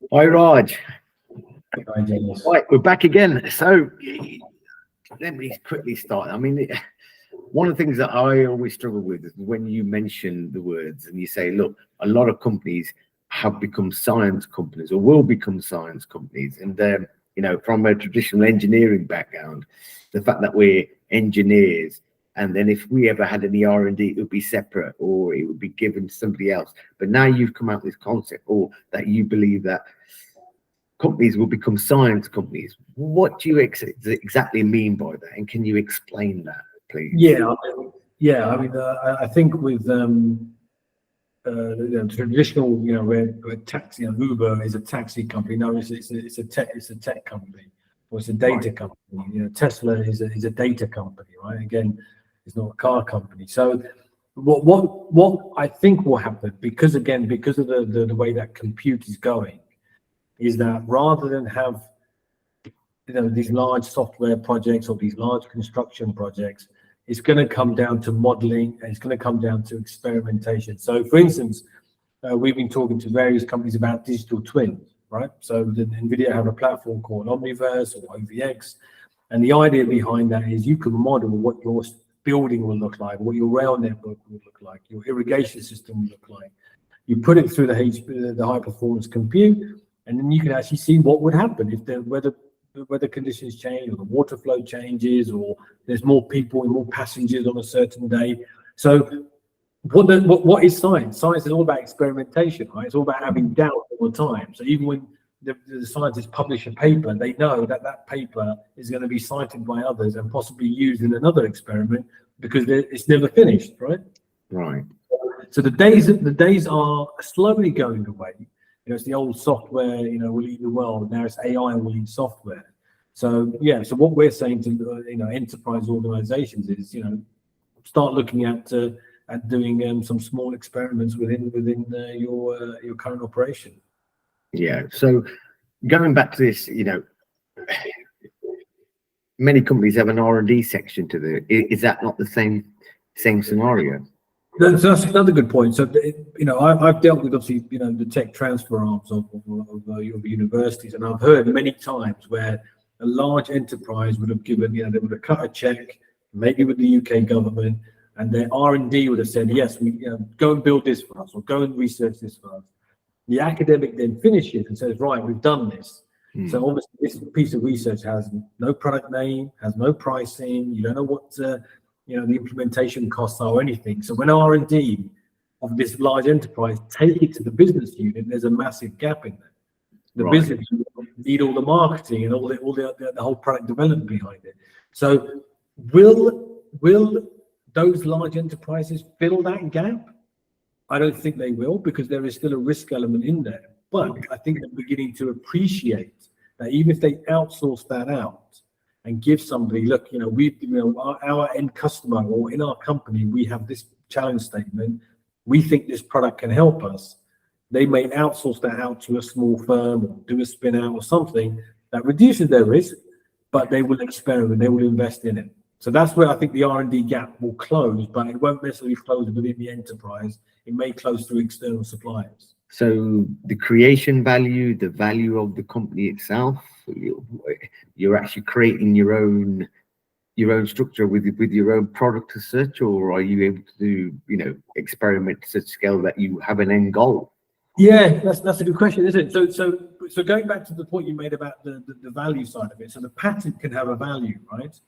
Hi, Raj. Hi, James. Right, we're back again. So let me quickly start. I mean, one of the things that I always struggle with is when you mention the words and you say, look, a lot of companies have become science companies or will become science companies. And, from a traditional engineering background, the fact that we're engineers, and then if we ever had any R&D, it would be separate or it would be given to somebody else. But now you've come out with this concept, or that you believe that companies will become science companies. What do you exactly mean by that? And can you explain that, please? Yeah. I mean, I think with traditional, where taxi, Uber is a taxi company. No, it's a tech company, or it's a data company. Tesla is a data company, right? Again, it's not a car company. So what I think will happen, because of the way that compute is going, is that rather than have these large software projects or these large construction projects, it's going to come down to modeling, and it's going to come down to experimentation. So, for instance, we've been talking to various companies about digital twins, right? So, the NVIDIA have a platform called Omniverse or OVX, and the idea behind that is you can model what your building will look like, what your rail network will look like, your irrigation system will look like. You put it through the high performance compute, and then you can actually see what would happen if the weather conditions change, or the water flow changes, or there's more people and more passengers on a certain day. So what is science? Science is all about experimentation, right? It's all about having doubt all the time. So even when the scientists publish a paper, they know that paper is going to be cited by others and possibly used in another experiment, because it's never finished, right? Right. So the days are slowly going away. It's the old software, will eat the world. Now it's AI will eat software. So so what we're saying to enterprise organizations is, start looking at doing some small experiments within your current operation. Yeah. So going back to this, many companies have an R&D section to the. Is that not the same scenario? That's another good point. So, I've dealt with, obviously, the tech transfer arms of universities, and I've heard many times where a large enterprise would have given, they would have cut a check, maybe with the UK government, and their R&D would have said, yes, we go and build this for us, or go and research this for us. The academic then finishes and says, right, we've done this. So obviously, this piece of research has no product name, has no pricing. You don't know what the implementation costs are or anything. So when R&D of this large enterprise take it to the business unit, there's a massive gap in there. The business unit need all the marketing and all the whole product development behind it. So will those large enterprises fill that gap? I don't think they will, because there is still a risk element in there. But I think they're beginning to appreciate that even if they outsource that out and give somebody, look, our end customer, or in our company, we have this challenge statement. We think this product can help us. They may outsource that out to a small firm or do a spin out or something that reduces their risk, but they will experiment, they will invest in it. So that's where I think the R&D gap will close, but it won't necessarily close within the enterprise. It may close through external suppliers. So the creation value, the value of the company itself, you're actually creating your own structure with your own product as such, or are you able to do experiment to such scale that you have an end goal? Yeah, that's a good question, isn't it? So going back to the point you made about the value side of it, so the patent can have a value, right?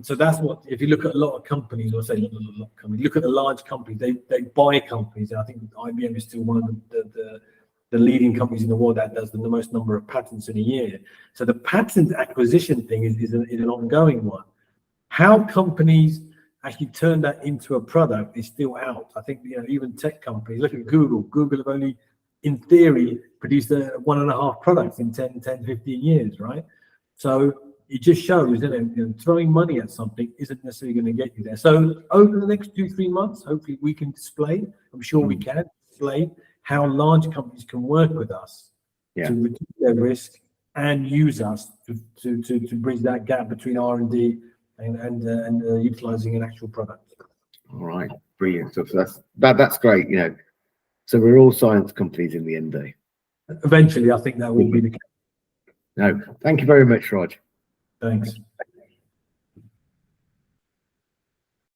So that's what, if you look at a lot of companies, or say look at the large companies, they buy companies. And I think IBM is still one of the leading companies in the world that does the most number of patents in a year. So the patent acquisition thing is an ongoing one. How companies actually turn that into a product is still out. I think even tech companies, look at Google. Google have only, in theory, produced 1.5 products in 10, 15 years, right? So it just shows that throwing money at something isn't necessarily going to get you there. So over the next 2-3 months, hopefully we can display, I'm sure we can display, how large companies can work with us to reduce their risk and use us to bridge that gap between R&D and utilizing an actual product. All right, brilliant. So that's great. So we're all science companies in the end day. eventually, I think that will be the case. No, thank you very much, Raj. Thanks.